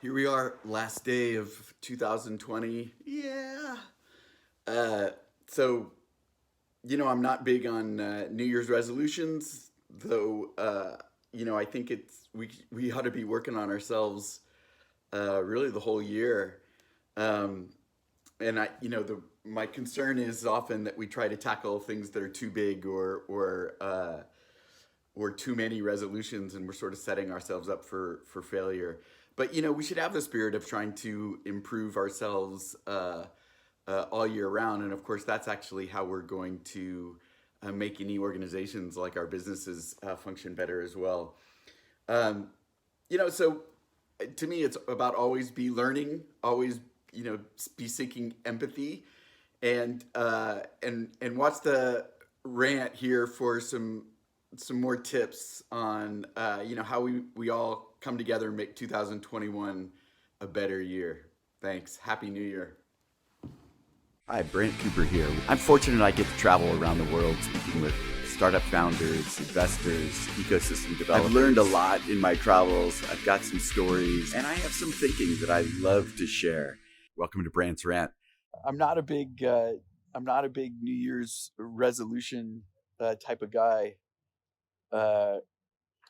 Here we are, last day of 2020. Yeah. Uh, so, I'm not big on New Year's resolutions, though. I think we ought to be working on ourselves really the whole year. Um, and my concern is often that we try to tackle things that are too big or too many resolutions, and we're sort of setting ourselves up for failure. But we should have the spirit of trying to improve ourselves all year round, and of course, that's actually how we're going to make any organizations like our businesses function better as well. Um, so to me, it's about always be learning, always be seeking empathy, and watch the rant here for some more tips on how we all come together and make 2021 a better year. Thanks. Happy New Year. Hi, Brant Cooper here. I'm fortunate I get to travel around the world speaking with startup founders, investors, ecosystem developers. I've learned a lot in my travels. I've got some stories, and I have some thinking that I love to share. Welcome to Brant's Rant. I'm not a big New Year's resolution type of guy. Uh,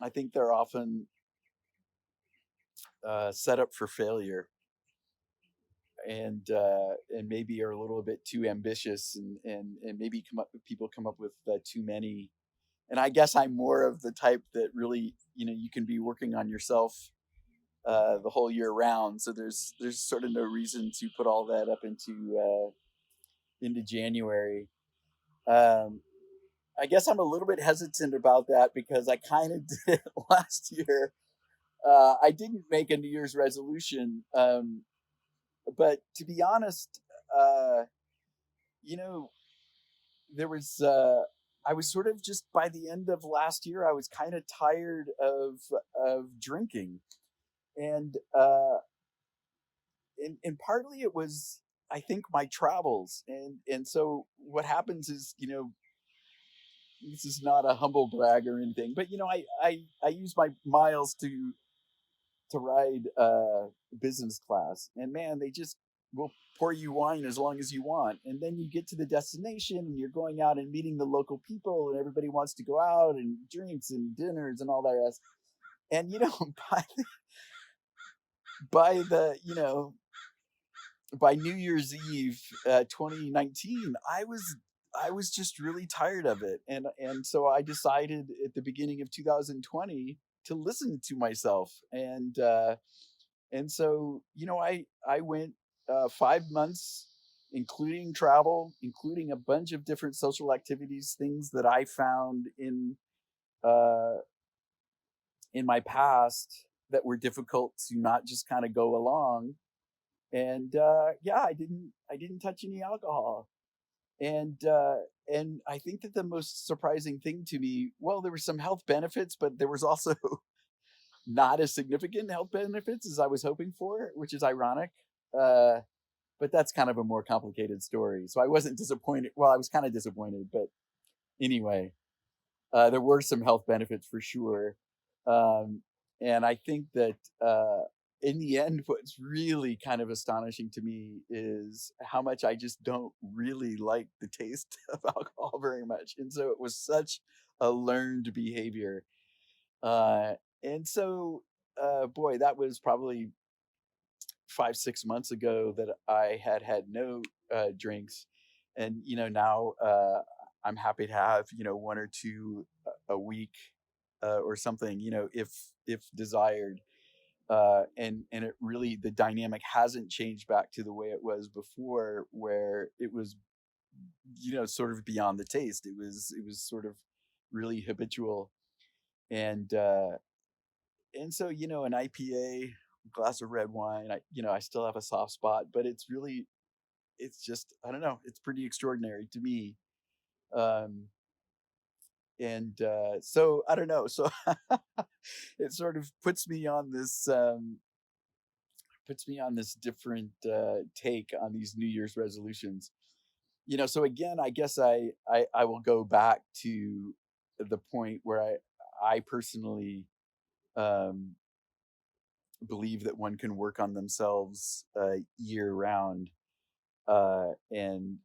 I think they're often set up for failure, and maybe are a little bit too ambitious, and maybe people come up with too many. And I guess I'm more of the type that really, you can be working on yourself the whole year round. So there's sort of no reason to put all that up into January. Um, I guess I'm a little bit hesitant about that because I kind of did it last year. I didn't make a New Year's resolution, but to be honest, uh, you know, there was I was sort of just by the end of last year, I was kind of tired of drinking, and and partly it was I think my travels, and so what happens is this is not a humble brag or anything, but I use my miles to ride business class, and man, they just will pour you wine as long as you want, and then you get to the destination and you're going out and meeting the local people, and everybody wants to go out and drinks and dinners and all that rest. And by by the by New Year's Eve, 2019, I was just really tired of it, and so I decided at the beginning of 2020 to listen to myself, and so I went 5 months, including travel, including a bunch of different social activities, things that I found uh, in my past that were difficult to not just kind of go along. And yeah, I didn't touch any alcohol, and I think that the most surprising thing to me, well, there were some health benefits, but there was also not as significant health benefits as I was hoping for, which is ironic. Uh, but that's kind of a more complicated story. So I wasn't disappointed. Well, I was kind of disappointed, but anyway, there were some health benefits for sure. Um, and I think that in the end, what's really kind of astonishing to me is how much I just don't really like the taste of alcohol very much. And so it was such a learned behavior. Uh, and so, boy, that was probably 5 6 months ago that I had no drinks, and now I'm happy to have one or two a week or something, if desired. And it really, the dynamic hasn't changed back to the way it was before, where it was sort of beyond the taste. It was sort of really habitual, and so an IPA, glass of red wine, I still have a soft spot, but it's just, I don't know, it's pretty extraordinary to me. um and so I don't know, so it sort of puts me on this different take on these New Year's resolutions. So again, I guess I will go back to the point where I personally um believe that one can work on themselves year round. And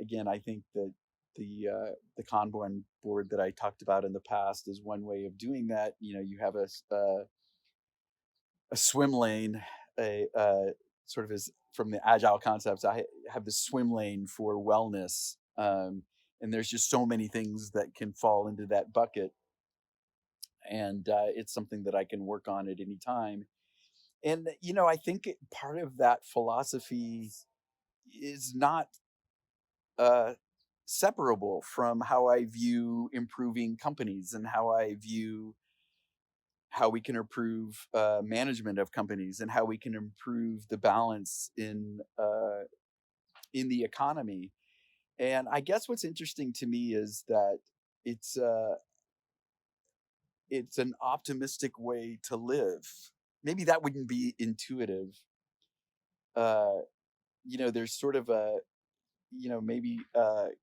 again, I think that the Kanban board that I talked about in the past is one way of doing that. You have a swim lane, a sort of as from the agile concepts. I have the swim lane for wellness, and there's just so many things that can fall into that bucket, and it's something that I can work on at any time. And I think part of that philosophy is not uh, separable from how I view improving companies and how I view how we can improve management of companies and how we can improve the balance in the economy. And I guess what's interesting to me is that it's uh, it's an optimistic way to live. Maybe that wouldn't be intuitive. Uh, there's sort of a maybe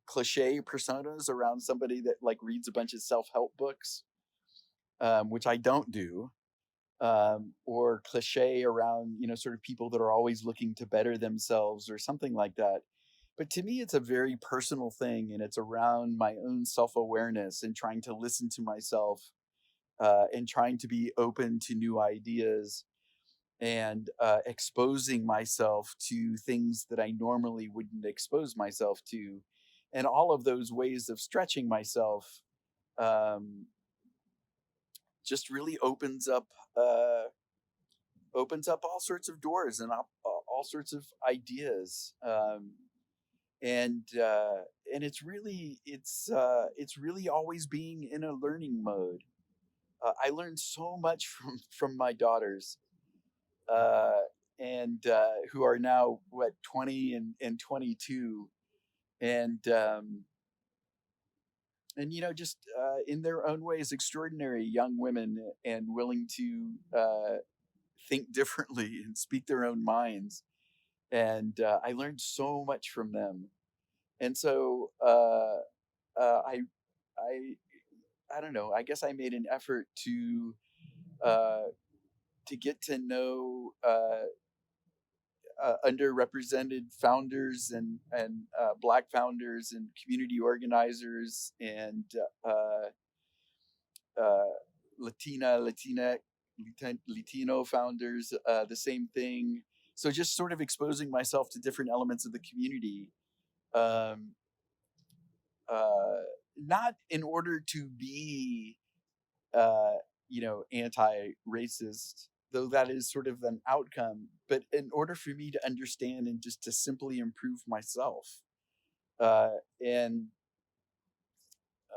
cliche personas around somebody that like reads a bunch of self-help books, which I don't do, or cliche around sort of people that are always looking to better themselves or something like that. But to me it's a very personal thing, and it's around my own self-awareness and trying to listen to myself, and trying to be open to new ideas, and exposing myself to things that I normally wouldn't expose myself to. And all of those ways of stretching myself um, just really opens up all sorts of doors and all sorts of ideas. And it's really always being in a learning mode. I learned so much from my daughters, uh, and who are now what 20 and 22, and just in their own ways extraordinary young women, and willing to think differently and speak their own minds. And I learned so much from them. And so I I I don't know. I guess I made an effort uh, to get to know underrepresented founders, and Black founders and community organizers, and uh, uh, Latino founders. The same thing. So just sort of exposing myself to different elements of the community, um, uh, not in order to be uh, anti-racist, though that is sort of an outcome, but in order for me to understand and just to simply improve myself. Uh, and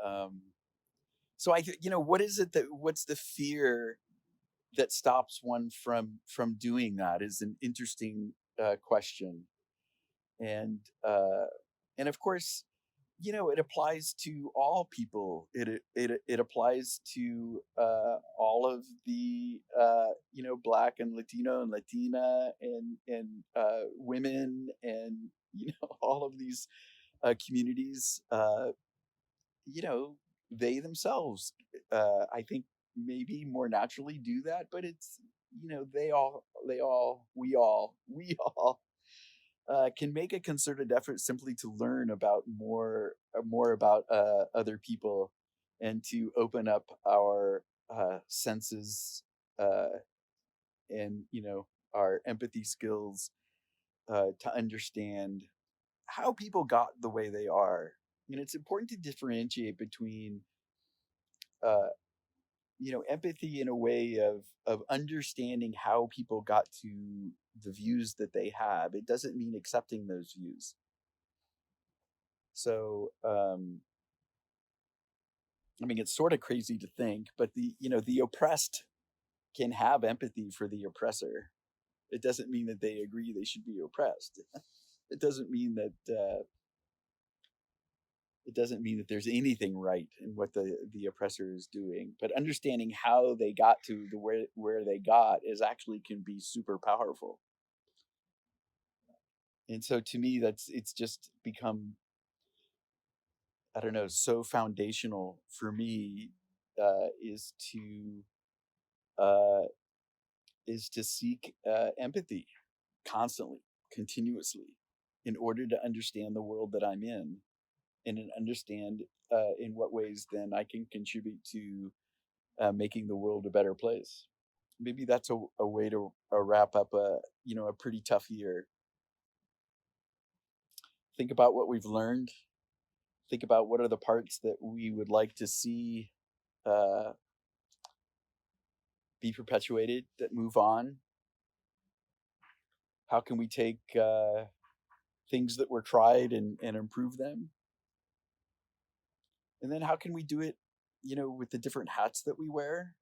um, so what is it what's the fear that stops one from doing that is an interesting question. And and of course, it applies to all people. It applies to all of the Black and Latino and Latina and women, and all of these communities. You know, they themselves, I think, maybe more naturally do that, but it's we all can make a concerted effort simply to learn about more about other people, and to open up our senses, uh, and our empathy skills, to understand how people got the way they are. It's important to differentiate between uh, empathy in a way of understanding how people got to the views that they have. It doesn't mean accepting those views. So, I mean, it's sort of crazy to think, but the oppressed can have empathy for the oppressor. It doesn't mean that they agree they should be oppressed. It doesn't mean that there's anything right in what the oppressor is doing. But understanding how they got to the where they got is actually can be super powerful. And so to me, it's just become, I don't know, so foundational for me, is to uh, is to seek empathy constantly, continuously, in order to understand the world that I'm in, and understand in what ways then I can contribute to making the world a better place. Maybe that's a way to wrap up a pretty tough year. Think about what we've learned. Think about what are the parts that we would like to see uh, be perpetuated, that move on. How can we take things that were tried and improve them? And then how can we do it, with the different hats that we wear?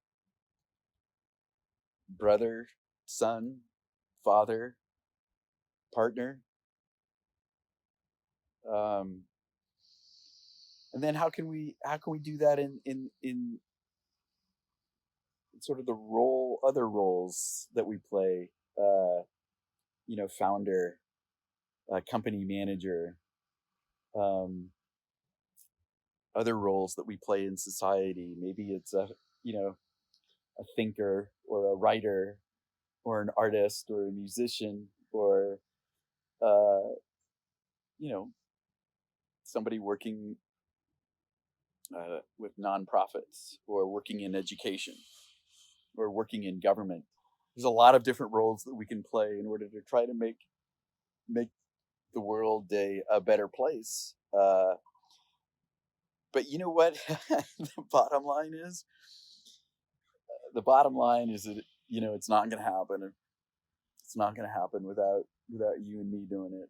Brother, son, father, partner. Um, and then how can we do that in sort of the other roles that we play? Founder, company manager, other roles that we play in society. Maybe it's a thinker or a writer or an artist or a musician or uh, somebody working with nonprofits or working in education or working in government. There's a lot of different roles that we can play in order to try to make the world a better place. But you know what? The bottom line is that it's not going to happen. It's not going to happen without you and me doing it.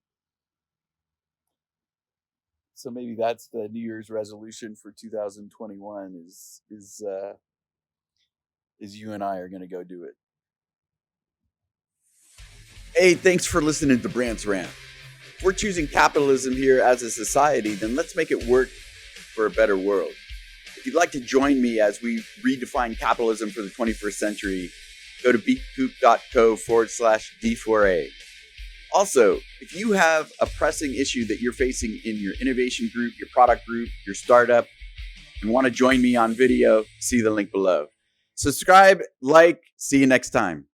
So maybe that's the New Year's resolution for 2021 is you and I are going to go do it. Hey, thanks for listening to Brant's Rant. If we're choosing capitalism here as a society, then let's make it work for a better world. If you'd like to join me as we redefine capitalism for the 21st century, go to beatcoop.co/D4A. Also, if you have a pressing issue that you're facing in your innovation group, your product group, your startup, and want to join me on video, see the link below. Subscribe, like, see you next time.